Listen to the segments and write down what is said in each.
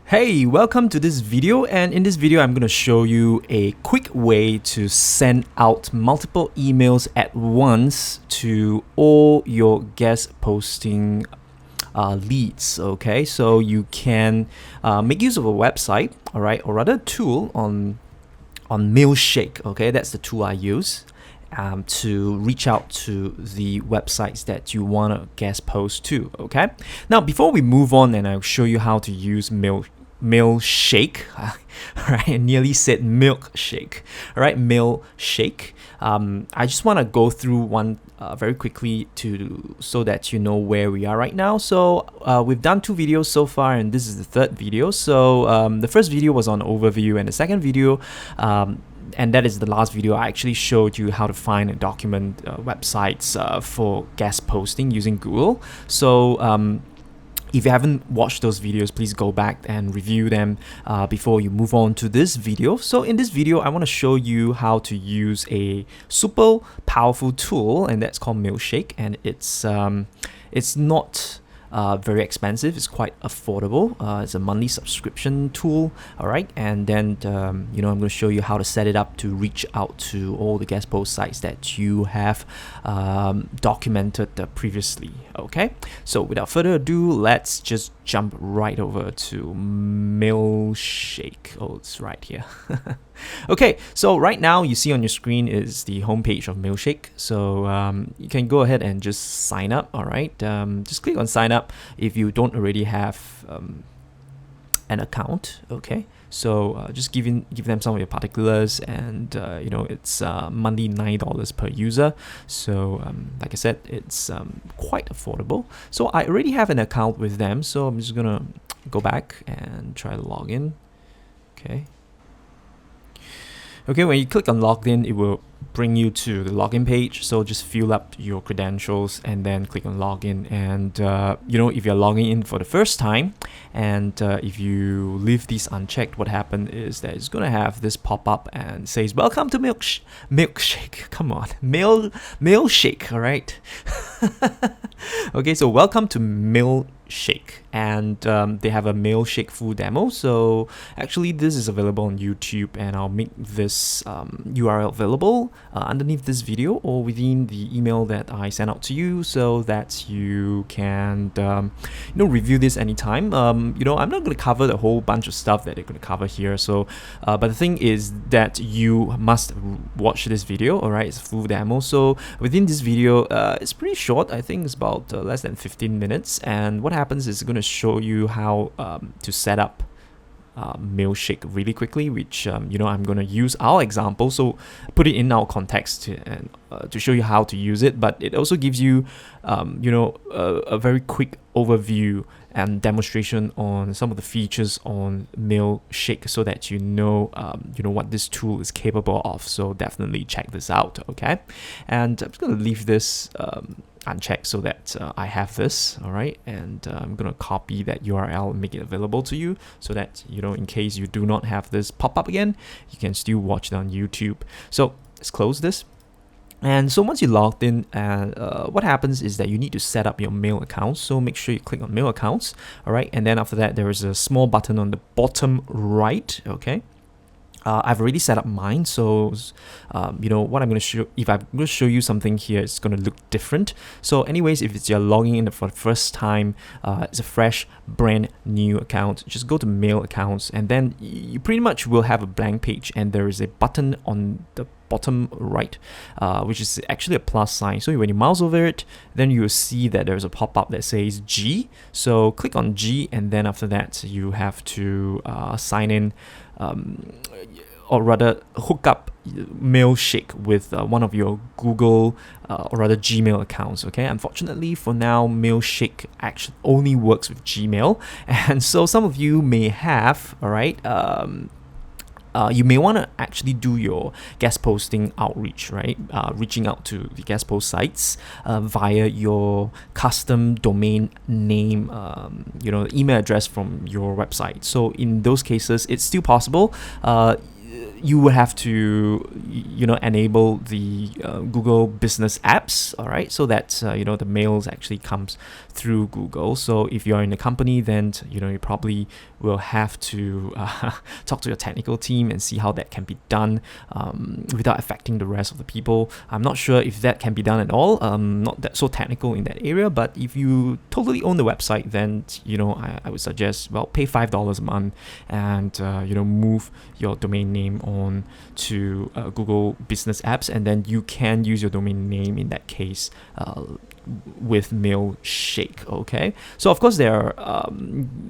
Hey, welcome to this video, and in this video I'm going to show you a quick way to send out multiple emails at once to all your guest posting leads. Okay, so you can make use of a website, all right, or rather a tool on Mailshake. Okay, that's the tool I use to reach out to the websites that you want to guest post to. Okay, now before we move on, and I'll show you how to use Mailshake. Right, I nearly said milkshake. All right, Mailshake. I just want to go through one very quickly so that you know where we are right now. So we've done 2 videos so far, and this is the 3rd video. So the first video was on overview, and the second video, and that is the last video, I actually showed you how to find and document websites for guest posting using Google. So if you haven't watched those videos, please go back and review them before you move on to this video. So in this video, I want to show you how to use a super powerful tool, and that's called Mailshake. And it's not very expensive. It's quite affordable. It's a monthly subscription tool. All right, and then I'm going to show you how to set it up to reach out to all the guest post sites that you have documented previously. Okay, so without further ado, let's just jump right over to Mailshake. Oh, it's right here. Okay, so right now you see on your screen is the homepage of Mailshake. So you can go ahead and just sign up. All right, just click on sign up if you don't already have an account. Okay, so just give them some of your particulars, and it's monthly $9 per user. So like I said, it's quite affordable. So I already have an account with them, so I'm just gonna go back and try to log in. Okay, when you click on login, it will bring you to the login page. So just fill up your credentials and then click on login. And if you're logging in for the first time, and if you leave this unchecked, what happened is that it's gonna have this pop up and says welcome to Mailshake. Come on, Mailshake. All right. Okay, so welcome to Mailshake, and they have a Mailshake full demo. So actually this is available on YouTube, and I'll make this URL available underneath this video or within the email that I sent out to you, so that you can review this anytime. I'm not going to cover the whole bunch of stuff that they're going to cover here. So but the thing is that you must watch this video. All right, it's a full demo. So within this video, it's pretty short. I think it's about less than 15 minutes, and what happens is it's going to show you how to set up Mailshake really quickly, which I'm going to use our example, so put it in our context to show you how to use it. But it also gives you a very quick overview and demonstration on some of the features on Mailshake, so that you know what this tool is capable of. So definitely check this out. Okay, and I'm just going to leave this unchecked so that I have this. All right, and I'm gonna copy that URL and make it available to you, so that in case you do not have this pop up again, you can still watch it on YouTube. So let's close this. And so once you logged in, what happens is that you need to set up your mail accounts. So make sure you click on mail accounts. All right, and then after that there is a small button on the bottom right. Okay, I've already set up mine, so what I'm going to show, if I'm going to show you something here, it's going to look different. So anyways, if you're logging in for the first time, it's a fresh brand new account, just go to mail accounts, and then you pretty much will have a blank page, and there is a button on the bottom right, which is actually a plus sign. So when you mouse over it, then you will see that there's a pop-up that says G. So click on G, and then after that you have to sign in, or rather hook up Mailshake with one of your Google or rather Gmail accounts. Okay, unfortunately for now, Mailshake actually only works with Gmail, and so some of you may have, all right, you may want to actually do your guest posting outreach, right? Reaching out to the guest post sites via your custom domain name, email address from your website. So in those cases, it's still possible. you would have to enable the Google business apps, all right, so that the mails actually comes through Google. So if you're in a company, then you probably will have to talk to your technical team and see how that can be done without affecting the rest of the people. I'm not sure if that can be done at all. Not that so technical in that area, but if you totally own the website, then I would suggest, well, pay $5 a month and move your domain name on to Google Business Apps, and then you can use your domain name in that case with Mailshake. Okay, so of course there are,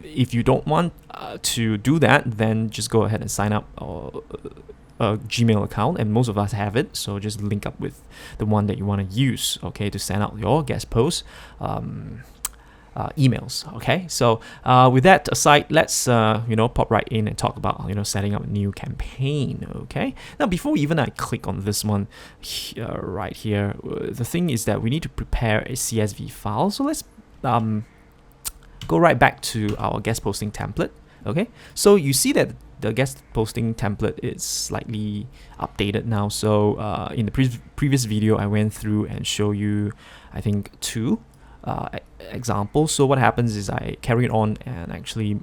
if you don't want to do that, then just go ahead and sign up a Gmail account, and most of us have it, so just link up with the one that you want to use, okay, to send out your guest posts emails. Okay, so with that aside, let's pop right in and talk about setting up a new campaign. Okay, now before even I click on this one right here, the thing is that we need to prepare a CSV file. So let's go right back to our guest posting template. Okay, so you see that the guest posting template is slightly updated now. So in the previous video, I went through and show you, I think, two examples. So what happens is I carry it on and actually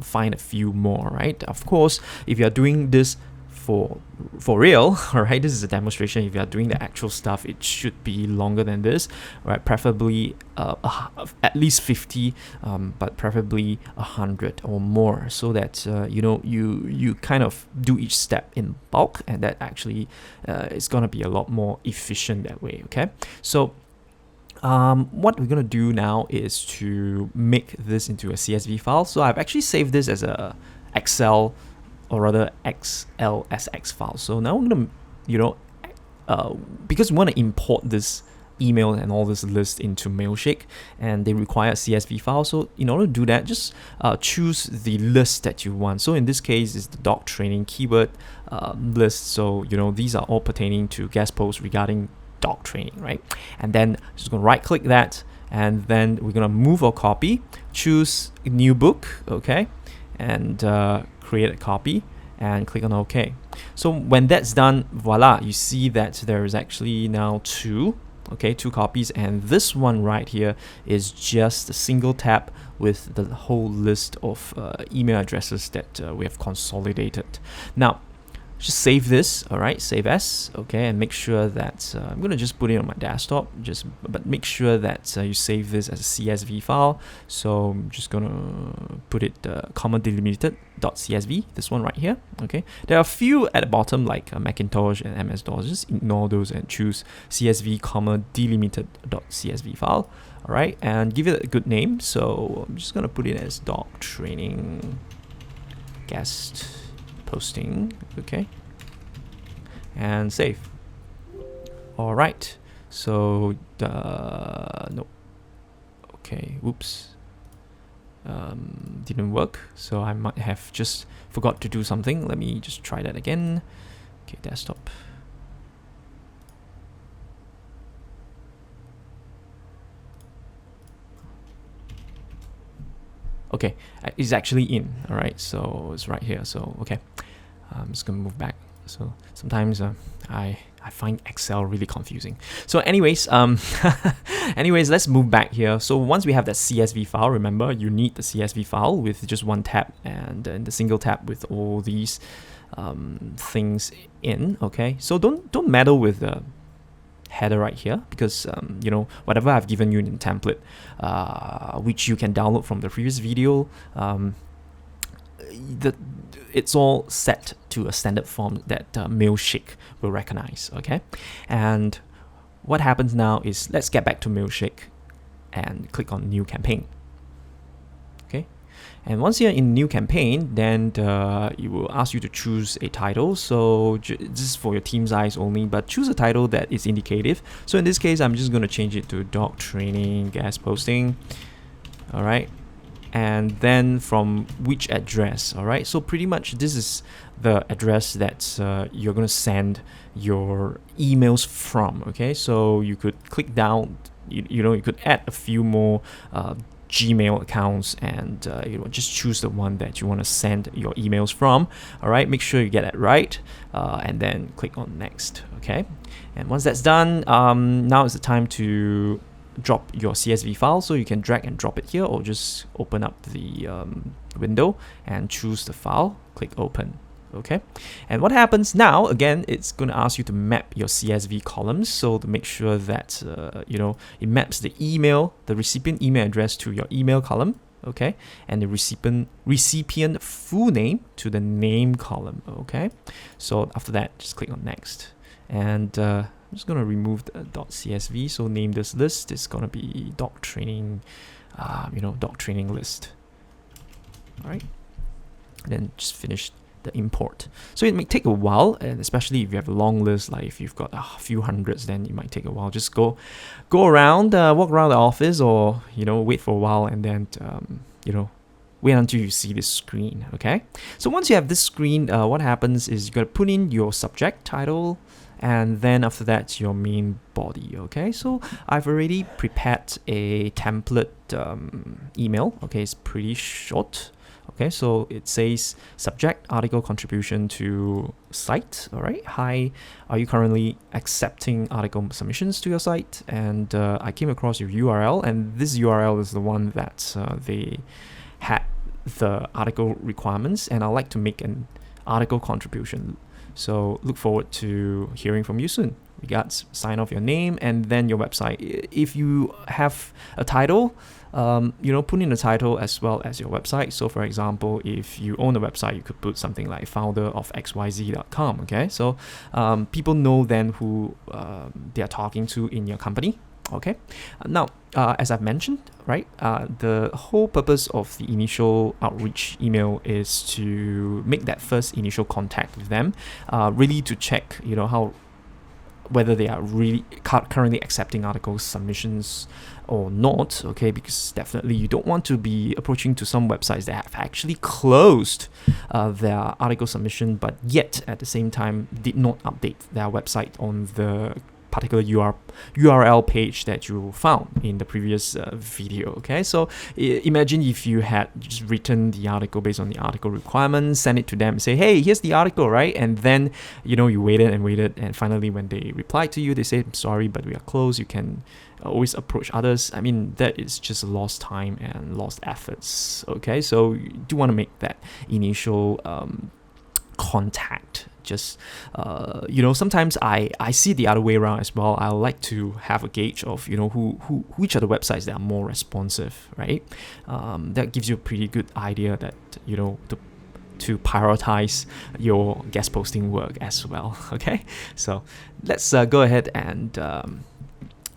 find a few more, right? Of course, if you're doing this for real, all right, this is a demonstration. If you are doing the actual stuff, it should be longer than this, right? Preferably at least 50, but preferably 100 or more, so that you kind of do each step in bulk, and that actually is going to be a lot more efficient that way. Okay, so what we're going to do now is to make this into a CSV file. So I've actually saved this as a Excel, or rather XLSX file. So now we're going to, because we want to import this email and all this list into Mailshake, and they require a CSV file. So in order to do that, just choose the list that you want. So in this case, it's the dog training keyword list. So these are all pertaining to guest posts regarding dog training, right? And then just going to right click that, and then we're going to move our copy, choose a new book, okay, and create a copy and click on OK. So when that's done, voila, you see that there is actually now two copies, and this one right here is just a single tab with the whole list of email addresses that we have consolidated. Now just save this, all right, save as, okay, and make sure that I'm gonna just put it on my desktop, but make sure that you save this as a CSV file. So I'm just gonna put it comma delimited.csv, this one right here. Okay, there are a few at the bottom like Macintosh and MS-DOS. Just ignore those and choose CSV comma delimited.csv file. All right, and give it a good name. So I'm just gonna put it as dog training guest posting, okay, and save. All right, so no, okay, whoops, didn't work, so I might have just forgot to do something. Let me just try that again. Okay, desktop. Okay, it's actually in, all right, so it's right here. So okay, I'm just gonna move back. So sometimes I find Excel really confusing. So anyways, let's move back here. So once we have that CSV file, remember you need the CSV file with just one tab, and then the single tab with all these things in. Okay, so don't meddle with the header right here, because whatever I've given you in the template, which you can download from the previous video, it's all set to a standard form that Mailshake will recognize. Okay, and what happens now is, let's get back to Mailshake and click on new campaign. Okay, and once you're in new campaign, then it will ask you to choose a title. So this is for your team's eyes only, but choose a title that is indicative. So in this case, I'm just going to change it to dog training guest posting. All right, and then from which address. All right, so pretty much this is the address that you're going to send your emails from. Okay, so you could click down, you could add a few more Gmail accounts, and just choose the one that you want to send your emails from. All right, make sure you get it right, and then click on next. Okay, and once that's done, now is the time to drop your CSV file. So you can drag and drop it here, or just open up the window and choose the file, click open. Okay, and what happens now, again, it's going to ask you to map your CSV columns. So to make sure that it maps the recipient email address to your email column, okay, and the recipient full name to the name column. Okay, so after that, just click on next, and I'm just going to remove the .csv. So name this list. It's going to be doc training, doc training list. All right, and then just finish the import. So it may take a while, and especially if you have a long list, like if you've got a few hundreds, then it might take a while. Just go around, walk around the office, or wait for a while, and then wait until you see this screen. Okay, so once you have this screen, what happens is you got to put in your subject title, and then after that your main body. Okay, so I've already prepared a template email. Okay, it's pretty short. Okay, so it says subject article contribution to site. All right, hi, are you currently accepting article submissions to your site? And I came across your URL, and this URL is the one that they had the article requirements, and I'd like to make an article contribution. So look forward to hearing from you soon. Regards, sign off your name and then your website. If you have a title, put in a title as well as your website. So for example, if you own a website, you could put something like founder of xyz.com. Okay, so people know then who they are talking to in your company. Okay, now as I've mentioned, right, the whole purpose of the initial outreach email is to make that first initial contact with them, really to check whether they are really currently accepting article submissions or not. Okay, because definitely you don't want to be approaching to some websites that have actually closed their article submission, but yet at the same time did not update their website on the particular URL page that you found in the previous video. Okay, so imagine if you had just written the article based on the article requirements, send it to them, say, hey, here's the article, right? And then you waited, and finally when they replied to you, they say, sorry, but we are closed. You can always approach others. I mean, that is just lost time and lost efforts. Okay, so you do want to make that initial contact. Just sometimes I see the other way around as well. I like to have a gauge of which are the websites that are more responsive, right? That gives you a pretty good idea that to prioritize your guest posting work as well. Okay, so let's go ahead and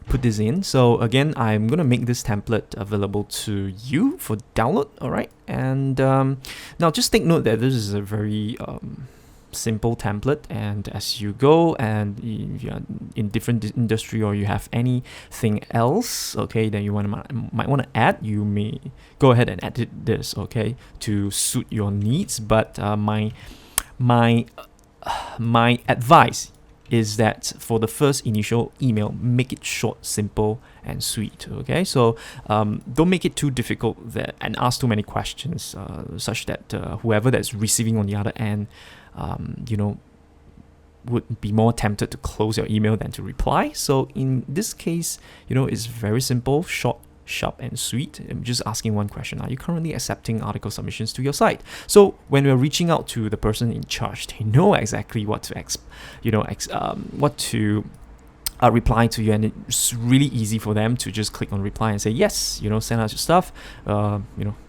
put this in. So again, I'm gonna make this template available to you for download. All right, and now just take note that this is a very simple template, and as you go and if you're in different industry or you have anything else, okay, then you might want to add, you may go ahead and edit this, okay, to suit your needs. But my advice is that for the first initial email, make it short, simple, and sweet. Okay, so don't make it too difficult and ask too many questions, such that whoever that's receiving on the other end would be more tempted to close your email than to reply. So in this case, it's very simple, short, sharp, and sweet. I'm just asking one question: are you currently accepting article submissions to your site? So when we're reaching out to the person in charge, they know exactly what to reply to you, and it's really easy for them to just click on reply and say yes, send us your stuff,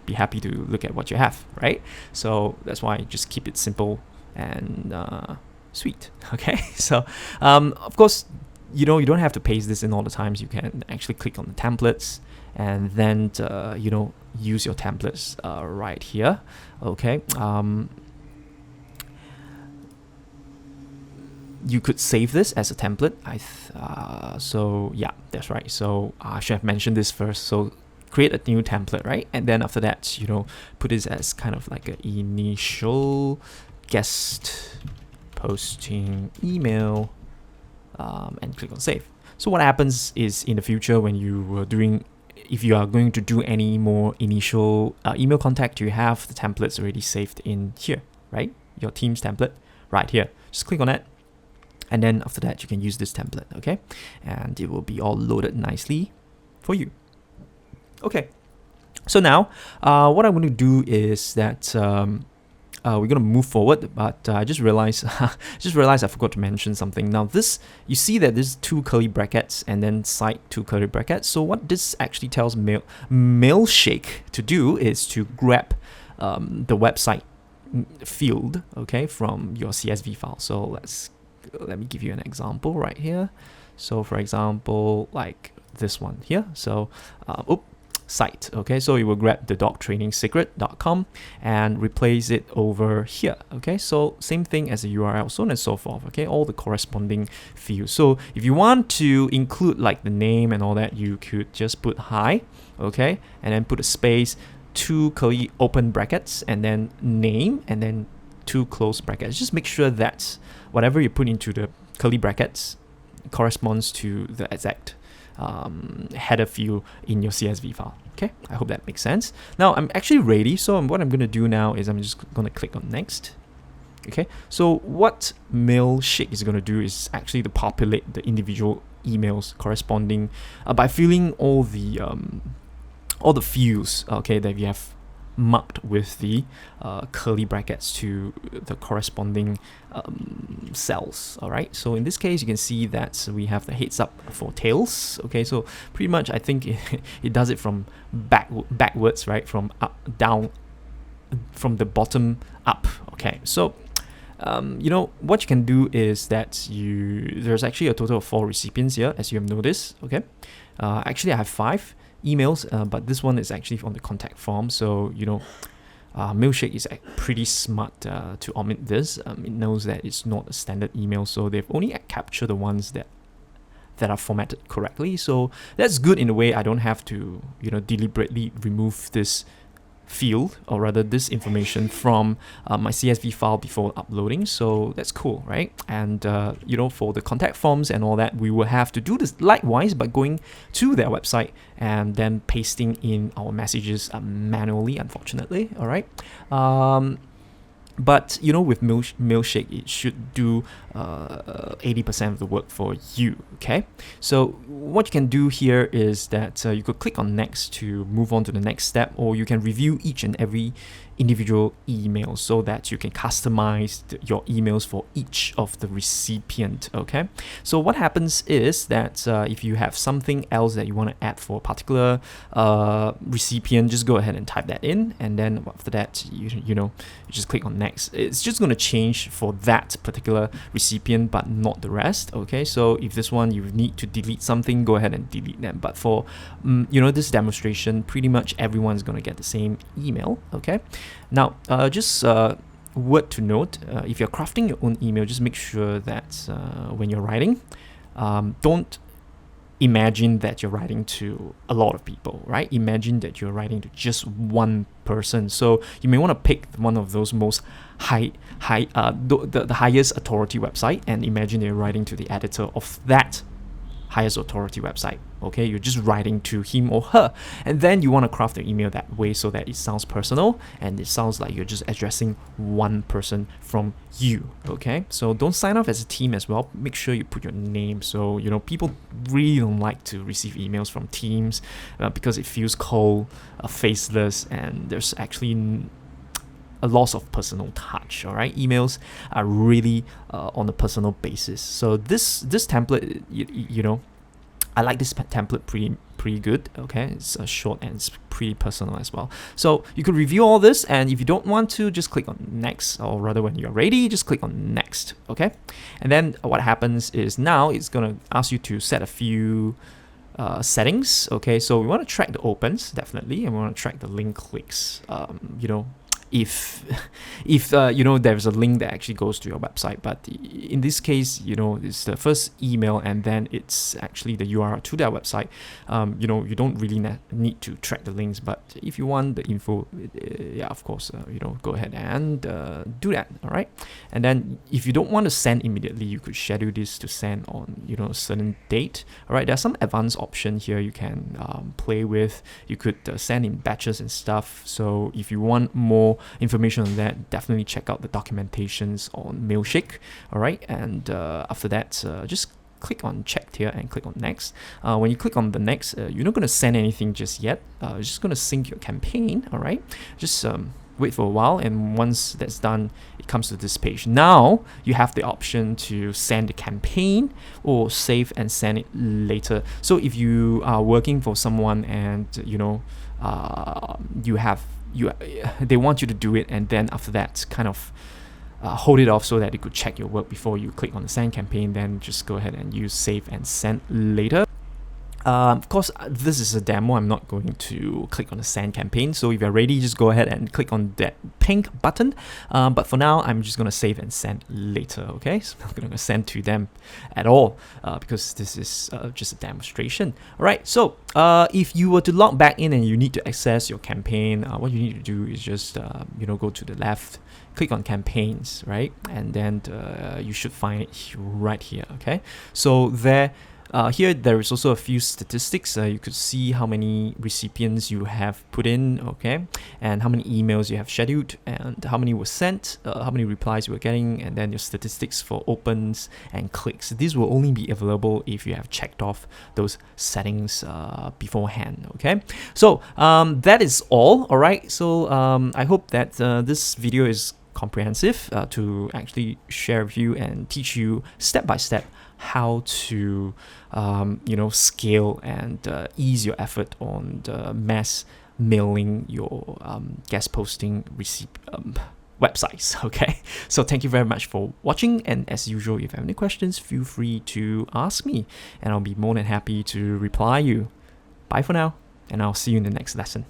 be happy to look at what you have, right? So that's why I just keep it simple and sweet. Okay, so of course, you don't have to paste this in all the times. You can actually click on the templates and then use your templates right here. Okay, you could save this as a template. So yeah, that's right. So I should have mentioned this first. So create a new template, right? And then after that, put this as kind of like an initial guest posting email, and click on save. So what happens is in the future when you were doing if you are going to do any more initial email contact, you have the templates already saved in here, right? Your Teams template right here. Just click on it. And then after that, you can use this template, okay? And it will be all loaded nicely for you. Okay. So now, what I'm going to do is that we're going to move forward, but I just realized I forgot to mention something. Now this, you see that there's 2 curly brackets and then side 2 curly brackets. So what this actually tells Mailshake to do is to grab the website field, okay, from your CSV file. So let me give you an example right here. So for example, like this one here. So site, okay, so you will grab the dogtrainingsecret.com and replace it over here, okay? So same thing as the URL, so on and so forth, okay? All the corresponding fields. So if you want to include like the name and all that, you could just put hi, okay, and then put a space, 2 curly open brackets, and then name, and then 2 close brackets. Just make sure that whatever you put into the curly brackets corresponds to the exact header field in your CSV file. Okay, I hope that makes sense. Now I'm actually ready, so what I'm going to do now is I'm just going to click on next. Okay, so what Mailshake is going to do is actually to populate the individual emails corresponding by filling all the fields, okay, that you have marked with the curly brackets to the corresponding cells. All right, so in this case you can see that we have the heads up for tails. Okay, so pretty much I think it does it from backwards, right, from up down, from the bottom up. Okay, so you know what you can do is that there's actually a total of 4 recipients here, as you have noticed. Okay, actually I have 5 emails, but this one is actually on the contact form. So you know, Mailshake is pretty smart to omit this. It knows that it's not a standard email, so they've only captured the ones that are formatted correctly. So that's good in a way. I don't have to, you know, deliberately remove this field, or rather this information, from my CSV file before uploading. So that's cool, right? And you know, for the contact forms and all that, we will have to do this likewise by going to their website and then pasting in our messages manually, unfortunately. All right. But you know, with Mailshake, it should do 80% of the work for you. Okay, so what you can do here is that you could click on next to move on to the next step, or you can review each and every individual email so that you can customize your emails for each of the recipient. Okay, so what happens is that if you have something else that you want to add for a particular recipient, just go ahead and type that in, and then after that you know, you just click on next. It's just going to change for that particular recipient but not the rest. Okay, so if this one you need to delete something, go ahead and delete them, but for you know, this demonstration, pretty much everyone's going to get the same email. Okay, now just word to note, if you're crafting your own email, just make sure that when you're writing, don't imagine that you're writing to a lot of people, right? Imagine that you're writing to just one person. So you may want to pick one of those most the highest authority website, and imagine you're writing to the editor of that highest authority website. Okay, you're just writing to him or her, and then you want to craft the email that way so that it sounds personal and it sounds like you're just addressing one person from you. Okay, so don't sign off as a team as well. Make sure you put your name. So you know, people really don't like to receive emails from teams because it feels cold, faceless, and there's actually a loss of personal touch. All right, emails are really on a personal basis. So this template, you know, I like this template pretty good. Okay, it's short and it's pretty personal as well. So you could review all this, and if you don't want to, just click on next, or rather when you're ready, just click on next. Okay, and then what happens is now it's gonna ask you to set a few settings. Okay, so we want to track the opens, definitely, and we want to track the link clicks. You know, if there's a link that actually goes to your website. But in this case, it's the first email and then it's actually the URL to their website. You don't really need to track the links, but if you want the info, yeah, of course, go ahead and do that. All right. And then if you don't want to send immediately, you could schedule this to send on a certain date. All right. There's some advanced option here you can play with. You could send in batches and stuff. So if you want more information on that, definitely check out the documentations on Mailshake. All right. And after that, just click on checked here and click on next. When you click on the next, you're not going to send anything just yet. You're just going to sync your campaign. All right. Just wait for a while, and once that's done, it comes to this page. Now you have the option to send the campaign or save and send it later. So if you are working for someone and they want you to do it, and then after that kind of hold it off so that they could check your work before you click on the send campaign, then just go ahead and use save and send later. Of course, this is a demo. I'm not going to click on the send campaign. So if you're ready, just go ahead and click on that pink button. But for now, I'm just going to save and send later. Okay, so I'm not going to send to them at all because this is just a demonstration. All right. So if you were to log back in and you need to access your campaign, what you need to do is just go to the left, click on campaigns, right, and then you should find it right here. Okay, so here there is also a few statistics. You could see how many recipients you have put in, okay, and how many emails you have scheduled, and how many were sent, how many replies you were getting, and then your statistics for opens and clicks. These will only be available if you have checked off those settings beforehand, okay. So that is all right. So I hope that this video is comprehensive to actually share with you and teach you step by step how to scale and ease your effort on the mass mailing your guest posting websites. Okay, so thank you very much for watching, and as usual, if you have any questions, feel free to ask me and I'll be more than happy to reply you. Bye for now, and I'll see you in the next lesson.